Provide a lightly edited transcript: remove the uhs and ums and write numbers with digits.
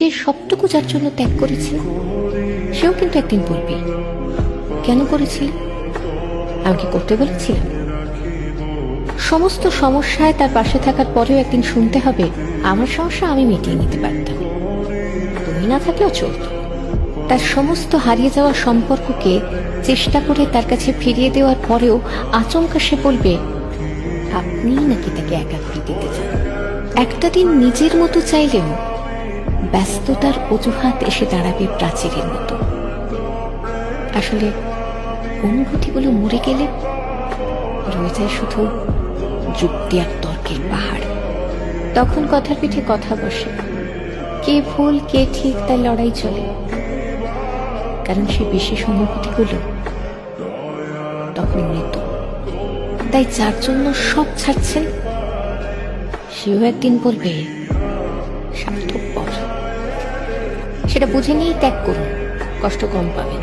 যে সবটুকু যার জন্য ত্যাগ করেছিল সেও কিন্তু একদিন বলবে, কেন করেছিলে? আমি কি করতে বলেছিলাম? সমস্ত সমস্যায় তার পাশে থাকার পরেও একদিন শুনতে হবে, আমার সমস্যা আমি মিটিয়ে নিতে পারতাম, তুমি না থাকলেও চলত। তার সমস্ত হারিয়ে যাওয়া সম্পর্ককে চেষ্টা করে তার কাছে ফিরিয়ে দেওয়ার পরেও আচমকা সে বলবে, আপনিই নাকি তাকে একা করে দিতে চান। একটা দিন নিজের মতো চাইলেও ব্যস্ততার অজুহাত এসে দাঁড়াবে প্রাচীরের মতো। আসলে অনুভূতিগুলো মরে গেলে রয়ে যায় শুধু যুক্তি আর তর্কের পাহাড়। তখন কথার পিঠে কথা বসে, কে ভুল কে ঠিক তার লড়াই চলে। কারণ সে বিশেষ অনুভূতিগুলো তখন মৃত। তাই যার জন্য সব ছাড়ছেন সেও একদিন বলবে, স্বার্থপর। সেটা বুঝে নিয়েই ত্যাগ করুন, কষ্ট কম পাবেন।